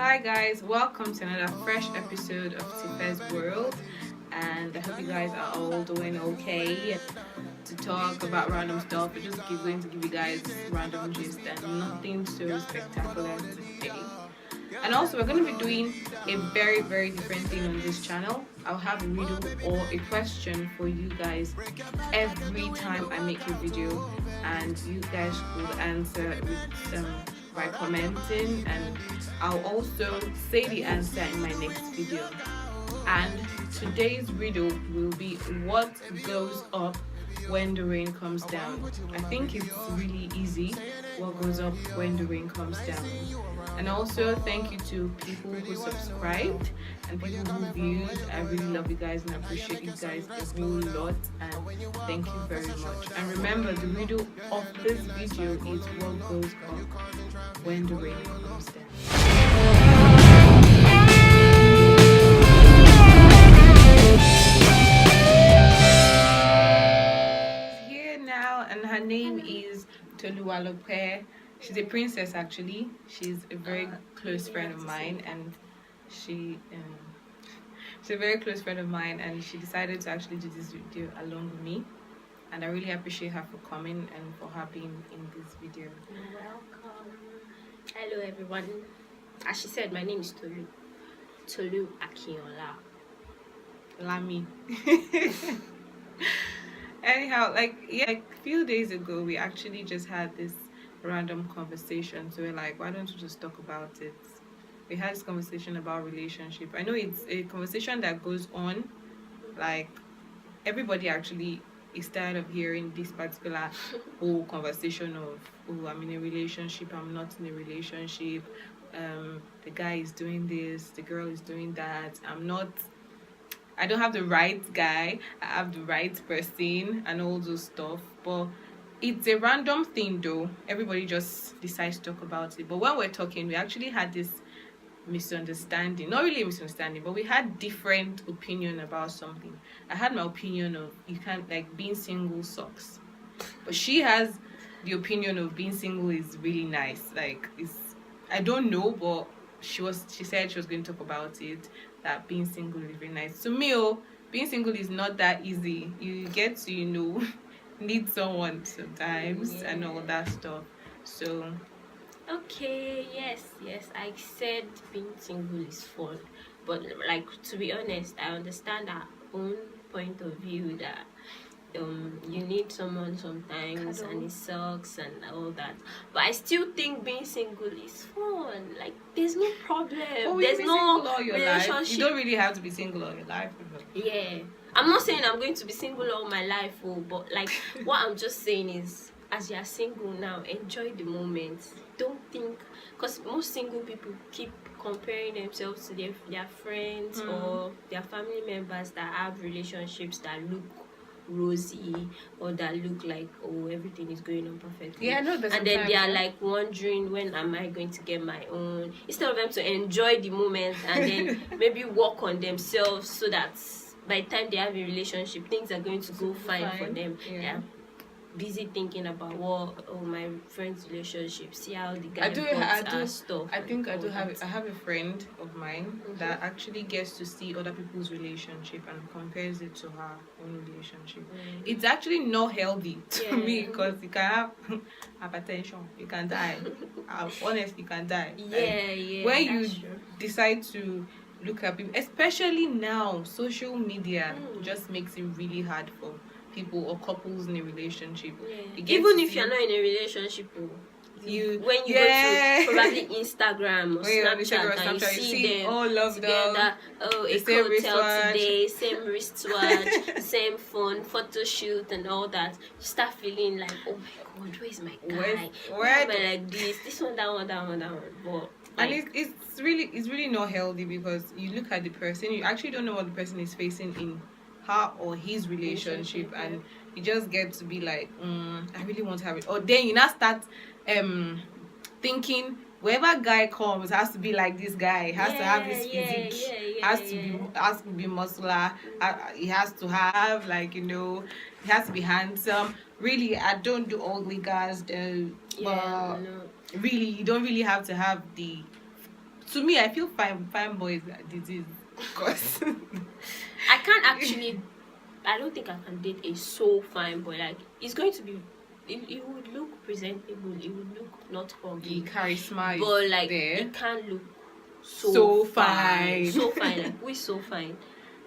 Hi guys, welcome to another fresh episode of Tife's World, and I hope you guys are all doing okay. To talk about random stuff, we're just going to give you guys random gist and nothing so spectacular today. And also, we're going to be doing a very different thing on this channel. I'll have a riddle or a question for you guys every time I make a video, and you guys could answer with by commenting, and I'll also say the answer in my next video. And today's riddle will be, what goes up when the rain comes down? I think it's really easy. What goes up when the rain comes down? And also, thank you to people who subscribed and people who viewed. I really love you guys and I appreciate you guys a whole lot. And thank you very much. And remember, the riddle of this video is, what goes up when the rain comes down? Here now, and her name is Toluwalope. She's a princess actually. She's a very close friend of mine, and she's a very close friend of mine, and she decided to actually do this video along with me. And I really appreciate her for coming and for her being in this video. You're welcome. Hello everyone. As she said, my name is Tolu Akinola. Lami. Anyhow, like a few days ago, we actually just had this random conversation. So we're like, why don't we just talk about it? We had this conversation about relationship. I know it's a conversation that goes on, like everybody actually is tired of hearing this particular whole conversation of, oh, I'm in a relationship, I'm not in a relationship, the guy is doing this, the girl is doing that, I don't have the right guy, I have the right person, and all those stuff. But it's a random thing though. Everybody just decides to talk about it. But when we're talking, we actually had this misunderstanding. Not really a misunderstanding, but we had different opinion about something. I had my opinion of, you can't, like, being single sucks. But she has the opinion of being single is really nice. Like, it's, I don't know, but she said she was going to talk about it, that being single is really nice. To me, being single is not that easy. You get to, need someone sometimes, Yeah. and all that stuff. So Okay, yes, I said being single is fun, but like, to be honest, I understand our own point of view that you need someone sometimes, Cuddle. and it sucks and all that. But I still think being single is fun. Like, there's no problem. Oh, There's you be no single all your life. You don't really have to be single all your life. Yeah, I'm not saying I'm going to be single all my life, but like, what I'm just saying is, as you're single now, enjoy the moment. Don't think, because most single people keep comparing themselves to their friends or their family members that have relationships that look rosy, or that look like, oh, everything is going on perfectly. Yeah, I know that. And then they are sometimes, like wondering, when am I going to get my own, instead of them to enjoy the moment and then maybe work on themselves, so that by the time they have a relationship, things are going to go fine for them. Yeah. They're busy thinking about, my friend's relationship, see how the guy I do stuff. I think I have a friend of mine that actually gets to see other people's relationship and compares it to her own relationship. It's actually not healthy to me, because you can have hypertension, you can die. Honestly, you can die. Yeah, When you that's true. decide to look at people, especially now, social media just makes it really hard for people or couples in a relationship. Yeah. Even if you're not in a relationship, when you go to probably Instagram or Snapchat, and you see them all loved together, a same hotel wristwatch. today, same wristwatch, same phone, photo shoot and all that, you start feeling like, oh my god, where's my guy? Why am I like this one, that one. But and it's really not healthy, because you look at the person, you actually don't know what the person is facing in her or his relationship, and you just get to be like, I really want to have it. Or then you now start thinking, wherever guy comes has to be like this guy, has to have this physique, has to be muscular, he has to have, like, he has to be handsome. Really, I don't do ugly guys though, but really, you don't really have to have to me, I feel fine boys are disease because I can't actually. I don't think I can date a so fine boy. Like, it's going to be. It would look presentable. It would look not the ugly, charisma but is like there. it can't look so, So fine. fine. So fine. Like, we're so fine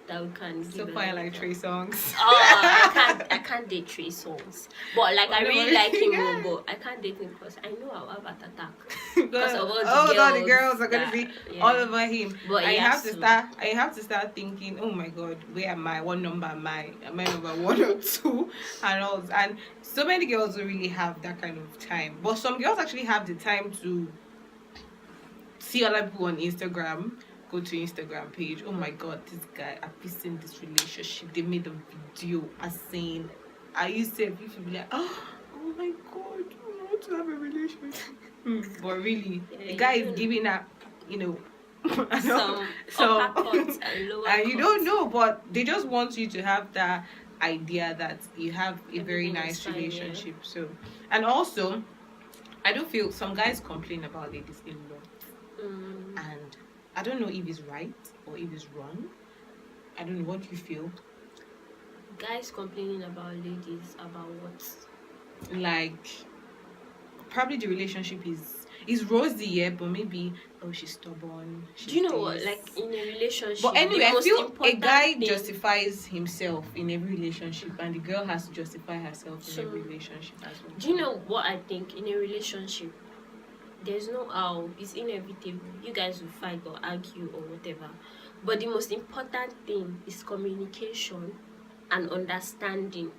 that we can So give fine, a like Trey songs. Oh, I can't date Trey songs. But like, I really like him Yeah. more. But I can't date him because I know I'll have an attack because of all the all the girls. girls are gonna that- be yeah. all over him. But I he have has to to. start. I have to start thinking. Oh my God, where am I? What number am I? Am I number 1 or 2? And all. And so many girls don't really have that kind of time. But some girls actually have the time to see other people on Instagram. Go to Instagram page. Oh my God, this guy, I've been seeing this relationship. They made a video. I saying, I used to be like, oh my God, I want to have a relationship. But really, Yeah, the guy you is don't giving up, you know, some upper cuts and lower and you cuts. don't know, but they just want you to have that idea that you have a very Everything is nice fine, yeah. relationship. So, and also, I do feel some guys complain about ladies a lot, and I don't know if it's right or if it's wrong. I don't know. What do you feel? Guys complaining about ladies about what? Like, probably the relationship is rosy, yeah, but maybe she's stubborn. Do you know what? this. Like, in a relationship, But anyway, the I most feel a important guy thing, justifies himself in every relationship, and the girl has to justify herself in So, every relationship as well. do you know what I think? In a relationship, there's no how. It's inevitable. You guys will fight or argue or whatever. But the most important thing is communication and understanding.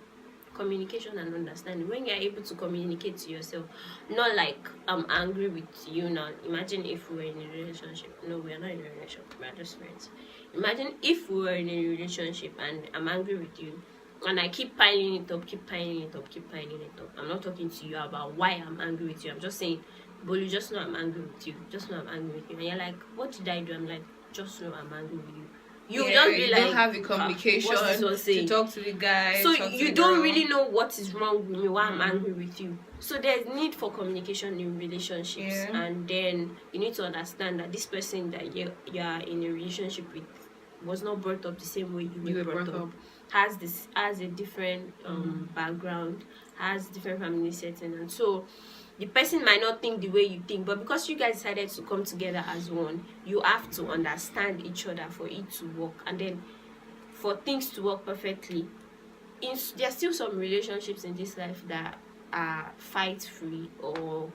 Communication and understanding. When you're able to communicate to yourself, not like, I'm angry with you now. Imagine if we were in a relationship. No, we are not in a relationship. We are just friends. Imagine if we were in a relationship and I'm angry with you, and I keep piling it up, keep piling it up, keep piling it up. I'm not talking to you about why I'm angry with you. I'm just saying, Bolu, just know I'm angry with you. Just know I'm angry with you. And you're like, what did I do? I'm like, just know I'm angry with you. You just be you like, don't have the communication what's this one to saying? talk to the guy. So talk to you the don't girl. really know what is wrong with me, why I'm angry with you. So there's need for communication in relationships, and then you need to understand that this person that you are in a relationship with was not brought up the same way you were brought up. Has a different background, has different family setting, and so the person might not think the way you think, but because you guys decided to come together as one, you have to understand each other for it to work, and then for things to work perfectly. There's still some relationships in this life that are fight free or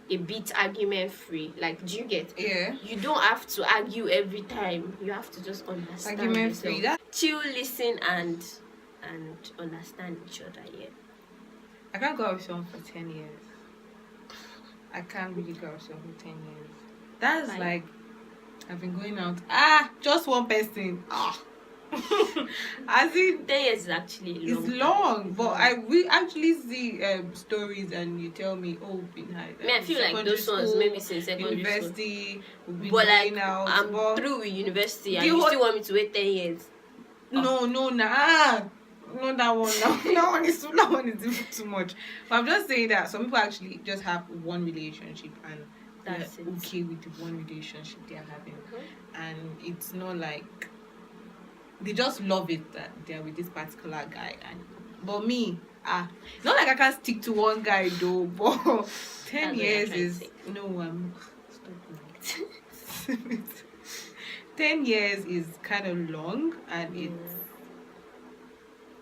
a bit argument free. Like, do you get? Yeah. You don't have to argue every time. You have to just understand Argument yourself. free. Chill, listen, and understand each other. Yeah. I can't go out with someone for 10 years. I can't really go out with someone for 10 years. That's Fine. like, I've been going out. Just one person. As in, 10 years is actually long. it's long, but we actually see stories, and you tell me, oh, been high. I feel like those ones maybe since secondary university, we've been but like, going out. I'm but through with university, and the you whole- still want me to wait 10 years? No, no, no, that one. That one is even too much. But I'm just saying that some people actually just have one relationship, and That's they're it. okay with the one relationship they are having, and it's not like they just love it that they're with this particular guy. But me, it's not like I can stick to one guy though. But 10 That's what you're years trying to is say. no. Stop it. 10 years is kind of long, and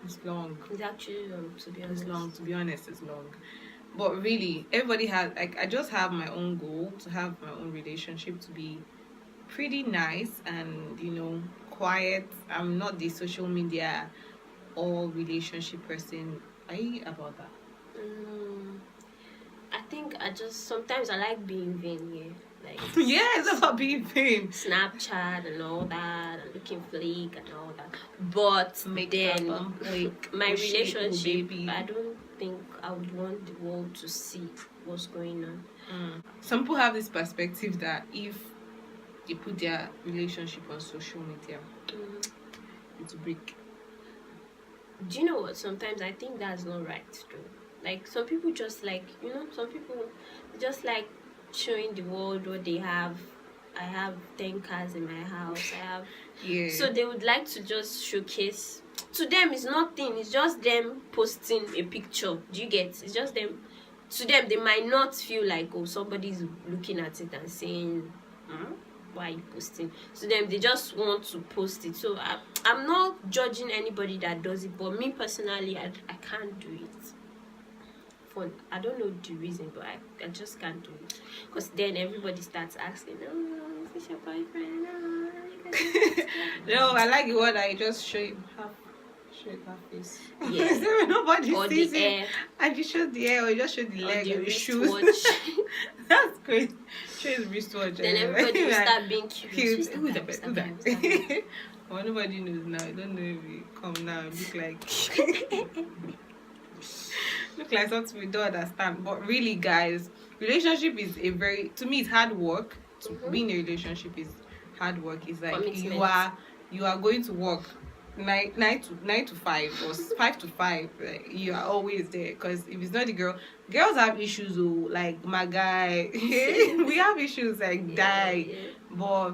it's long. It's actually long, to be It's honest. long, to be honest, it's long. But really, everybody has, like, I just have my own goal to have my own relationship to be pretty nice and, quiet. I'm not the social media or relationship person. Are you about that? I think sometimes I like being vain, yeah. Like, Yeah, it's about being famous. Snapchat and all that, and looking fleek and all that. But then, my relationship, I don't think I would want the world to see what's going on. Some people have this perspective that if they put their relationship on social media, it's break. Do you know what? Sometimes I think that's not right, though. Like, some people just like, some people just like showing the world what they have I have 10 cars in my house. I have, Yeah. so they would like to just showcase. To them, it's nothing. It's just them posting a picture. Do you get? It's just them. To them, they might not feel like, oh, somebody's looking at it and saying, hmm, why are you posting? To them, they just want to post it. So I'm not judging anybody that does it, but me personally, I can't do it. For I don't know the reason, but I just can't do it. Because then everybody starts asking, oh, is this your boyfriend? Oh, you guys are together. No, I like the one that you just show him half. Show him half face. Yeah. So nobody Or sees the it. air, And you show the hair, or you just show the or leg the and the shoes. wristwatch. That's great. Show his wristwatch. Then everybody will Like, start being curious. who is Who's that? that Who's guy? that? Who's that guy? Who's that guy? Well, nobody knows now. I don't know if we come now. Look like look like something we don't understand. But really, guys, relationship is a very, to me, it's hard work. To be in a relationship is hard work. It's like Commitment. you are going to work nine to five or 5 to 5. Like, you are always there, because if it's not the girls have issues. Oh, like my guy, we have issues like die, Yeah. but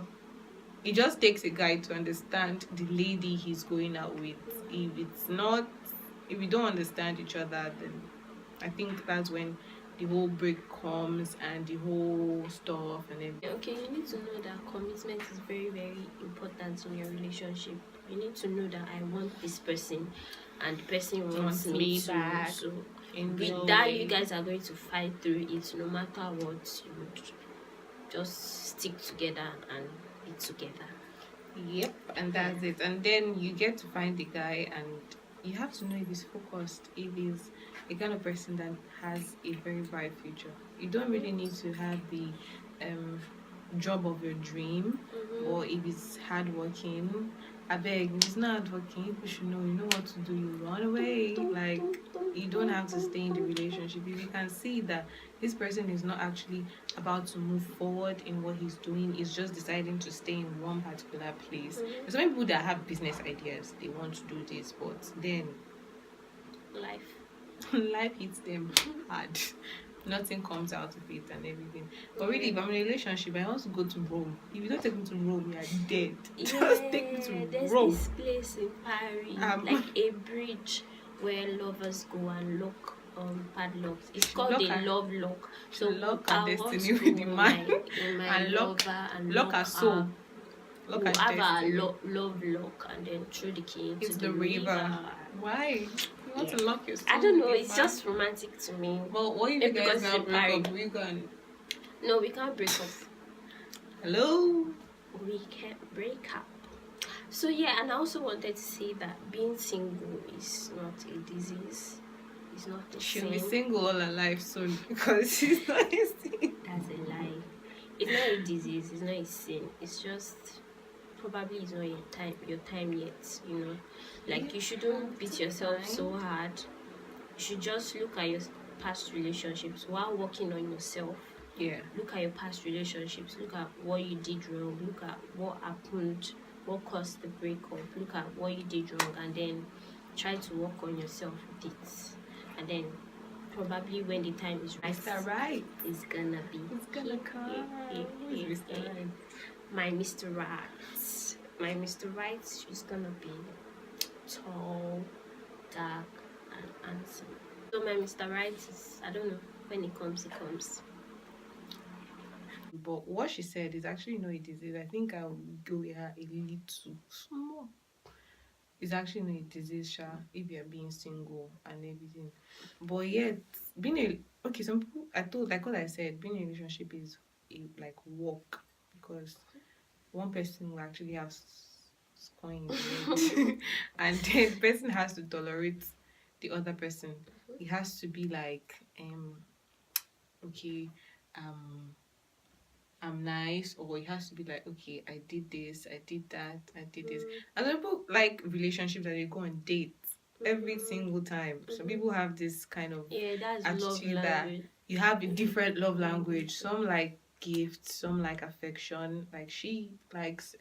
it just takes a guy to understand the lady he's going out with. If it's not, if we don't understand each other, then I think that's when the whole break comes and the whole stuff and everything. Okay, you need to know that commitment is very, very important in your relationship. You need to know that I want this person and the person wants me too. back. So In with real that, way. you guys are going to fight through it. No matter what, you would just stick together and be together. Yep, and that's it. And then you get to find the guy, and you have to know if he's focused, if he's the kind of person that has a very bright future. You don't really need to have the job of your dream, or if it's hardworking. I beg, if it's not hardworking, people should know. You know what to do. You run away. Like, you don't have to stay in the relationship. If you can see that this person is not actually about to move forward in what he's doing, he's just deciding to stay in one particular place. There's so many people that have business ideas, they want to do this, but then Life. life hits them hard. Nothing comes out of it and everything. But really, if I'm in a relationship, I want to go to Rome. If you don't take me to Rome, you're dead. Just take me to There's Rome. this place in Paris, like a bridge where lovers go and lock padlocks. It's called a love lock. So lock I her want destiny to with the man my and lock lover and lock her soul. Lock her we'll have destiny. a love lock and then throw the key into It's the river. Why? You want to lock your soul? I don't know. with It's man? just romantic to me. Well, what if you Maybe guys because now it's break Paris. up? We can. No, we can't break up. Hello. We can't break up. So yeah, and I also wanted to say that being single is not a disease. It's not a She'll sin. be single all her life soon because she's not a sin. That's a lie. It's not a disease. It's not a sin. It's just probably it's not your time yet. You know, like you shouldn't beat yourself so hard. You should just look at your past relationships while working on yourself. Yeah. Look at your past relationships. Look at what you did wrong. Look at what happened, what caused the breakup. Look at what you did wrong, and then try to work on yourself with it. And then probably when the time is right, Mr. Right. it's gonna be. It's gonna come. Who's Mr. Right? My Mr. Right. My Mr. Right is gonna be tall, dark, and handsome. So my Mr. Right is, I don't know, when it comes, it comes. But what she said is actually not a disease. I think I'll go with her a little small. It's actually not a disease, Sha, if you're being single and everything. But yet, being a okay, some people I told, like what I said, being in a relationship is like work, because one person will actually have scoring in the head, and then the person has to tolerate the other person. It has to be like okay, I'm nice, or it has to be like, okay, I did this, I did that, I did this. And some people like relationships that they go on dates every single time. Some people have this kind of that's attitude love that language. you have a different love language. Some like gifts, some like affection. Like she likes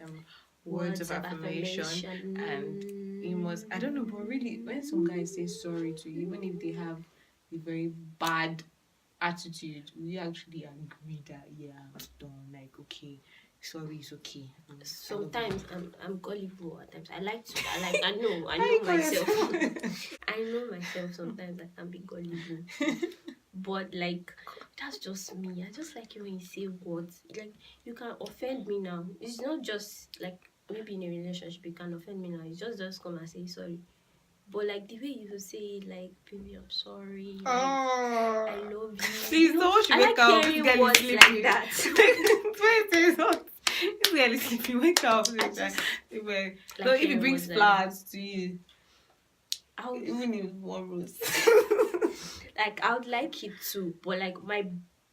words of affirmation, and you must, I don't know, but really, when some guys say sorry to you, even if they have a very bad attitude, we actually agree that, yeah, I'm done, like, okay, sorry, it's okay. I love you. Sometimes I'm gullible at times. I Why know you call myself. yourself? I know myself sometimes I can be gullible. But like that's just me. I just like it when you say words. Like you can offend me now. It's not just like maybe in a relationship you can offend me now. It's just come and say sorry. But like the way you say like baby I'm sorry, like I Oh, love you. please, someone should I wake like up. This hearing girl is words like sleeping. that. Wait, this girl is sleeping. Wake up. I Please. just So like if he hearing brings words like that. flowers to you, I would even if one rose. like I would like it too, but like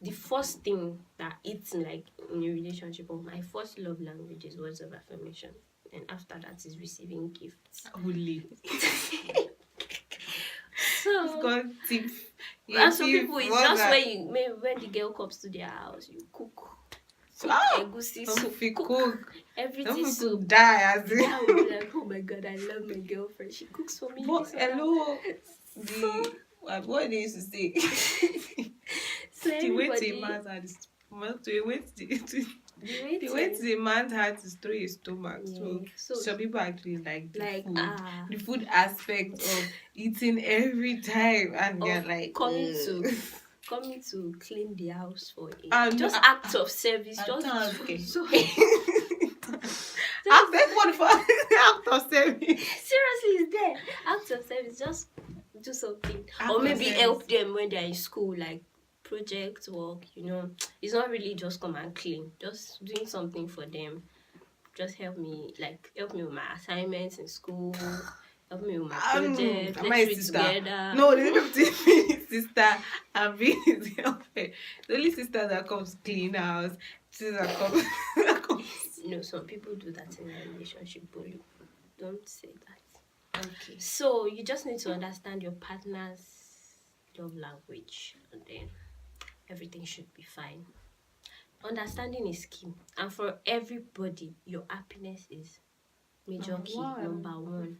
the first thing that it's like in a relationship or my first love language is words of affirmation. And after that is receiving gifts. Holy. It's So called tife. and Yeah, some tife. people it's What's just that? when you maybe when the girl comes to their house, you cook Ah! egusi Some soup, people cook cook. Some everything people soup. die as The guy will be like, oh my god, I love my girlfriend. She cooks for me. But This and that. hello, So what they used to say. so The way to a everybody man's heart is the way the the way waiting. to a man's heart is through his stomach. Yeah. So So some people actually like like the food aspect of eating every time, and they're of like, coming ugh. to clean the house for a And no, just acts of service, I just don't okay. so Ask just everyone for act of service. seriously it's there. Acts of service, just do something. Act Or of maybe service. help them when they're in school, like project work, it's not really just come and clean, just doing something for them. Just help me with my assignments in school, help me with my project, Am I let's a read sister? together. No, the only sister and being his girlfriend. The only sister that comes clean house, sister that comes. Some people do that in a relationship, but you don't say that. Okay. So you just need to understand your partner's love language, and then everything should be fine. Understanding is key, and for everybody, your happiness is major key. Number one,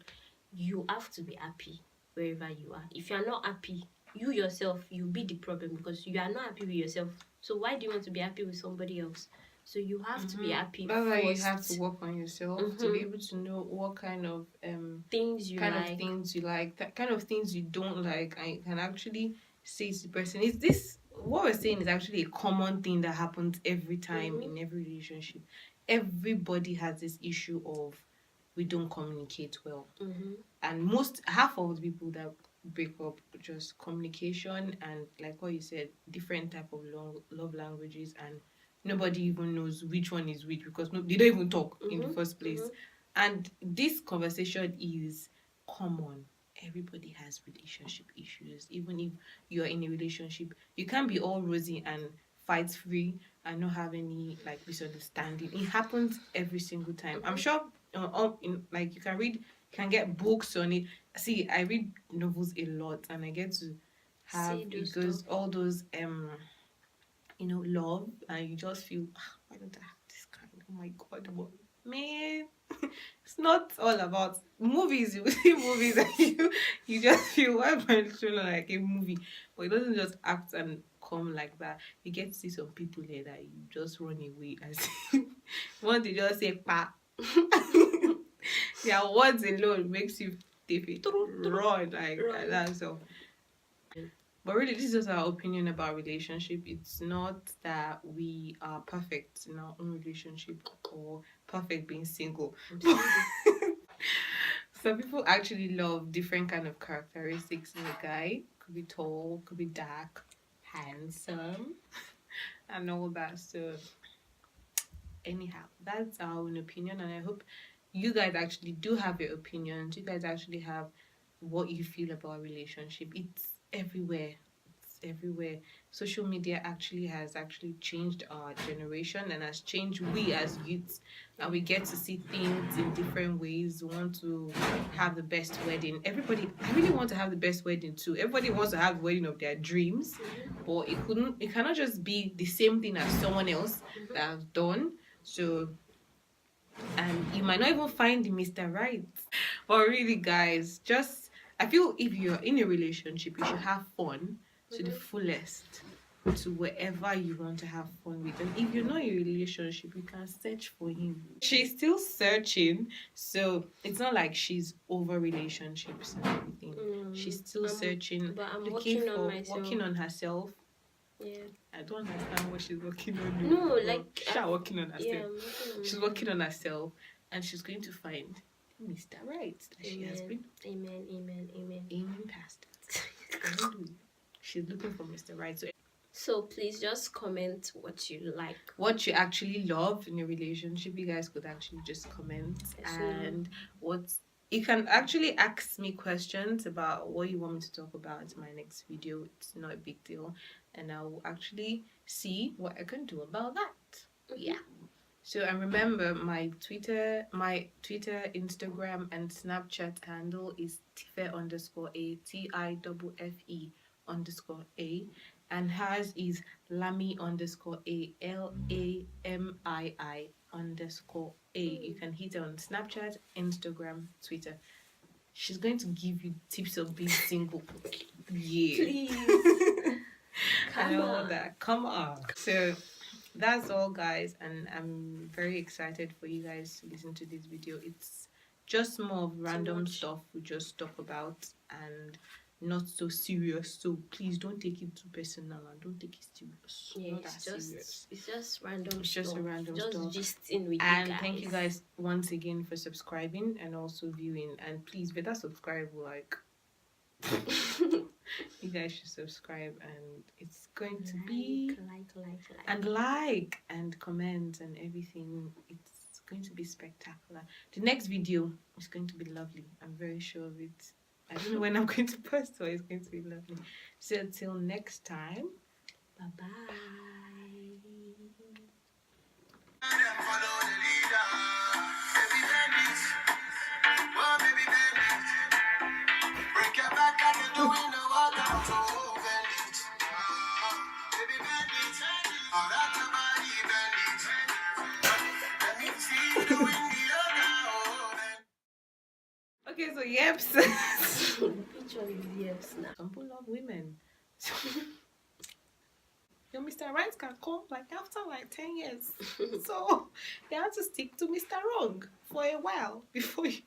you have to be happy wherever you are. If you are not happy, you yourself, you'll be the problem because you are not happy with yourself. So why do you want to be happy with somebody else? So you have to be happy That's why you have to first. work on yourself to be able to know what kind of Things you kind like. of things you like, that kind of things you don't like, and you can actually say to the person, is this what we're saying is actually a common thing that happens every time in every relationship. Everybody has this issue of we don't communicate well. And half of the people that break up, just communication and like what you said, different type of love languages, and nobody even knows which one is which because they don't even talk in the first place. And this conversation is common. Everybody has relationship issues. Even if you're in a relationship, you can't be all rosy and fight free and not have any like misunderstanding. It happens every single time. I'm sure like you can get books on it. See, I read novels a lot, and I get to have See those it goes stuff. all those love, and you just feel why don't I have this kind? Oh my god, but man, it's not all about movies. You see movies and you just feel why am I looking like a movie? But it doesn't just act and come like that. You get to see some people there that you just run away and see. Want to just say pa. Yeah, words alone makes you run like that. So but really, this is just our opinion about relationship. It's not that we are perfect in our own relationship or perfect being single. Some people actually love different kind of characteristics in a guy. Could be tall, could be dark, handsome, and all that. So anyhow, that's our own opinion, and I hope you guys actually do have your opinions. You guys actually have what you feel about relationship. It's everywhere. It's everywhere. Social media has actually changed our generation and has changed we as youths, and we get to see things in different ways. We want to have the best wedding. I really want to have the best wedding too. Everybody wants to have the wedding of their dreams, but it cannot just be the same thing as someone else that has done. So, and you might not even find the Mr. Right. But really, guys, I feel if you're in a relationship, you should have fun to the fullest. to wherever you want to have fun with. And if you're not in a relationship, you can search for him. She's still searching, so it's not like she's over relationships and everything. She's still searching, but I'm looking working on for, myself. working on herself. Yeah. I don't understand what she's working on. No, but like she's working on herself. yeah, I'm working on She's myself. working on herself, and she's going to find Mr. Right that she has been Amen. aiming past. She's looking for Mr. Right. So please just comment what you like, what you actually love in a relationship. You guys could actually just comment, and what you can actually ask me questions about what you want me to talk about in my next video. It's not a big deal, and I'll actually see what I can do about that. Yeah. So, and remember, my Twitter, Instagram, and Snapchat handle is tife_a, TIFFE_a, and hers is Lami_a, LAMII_a. You can hit her on Snapchat, Instagram, Twitter. She's going to give you tips of being single. Yeah. please. And all that. Come on. So that's all, guys, and I'm very excited for you guys to listen to this video. It's just more of random stuff we just talk about and not so serious, so please don't take it too personal and don't take it serious. Yeah, not that serious. It's just random It's stuff. just a random just stuff. gisting with And you guys. thank you guys once again for subscribing and also viewing, and please better subscribe. Like you guys should subscribe, and it's going to be like and comment and everything. It's going to be spectacular. The next video is going to be lovely. I'm very sure of it. I don't know when I'm going to post, but it's going to be lovely. So until next time, bye bye. Okay, so yeps. Which one is yeps now? Some people love women. Your Mr. Right can come like after like 10 years. So you have to stick to Mr. Wrong for a while before you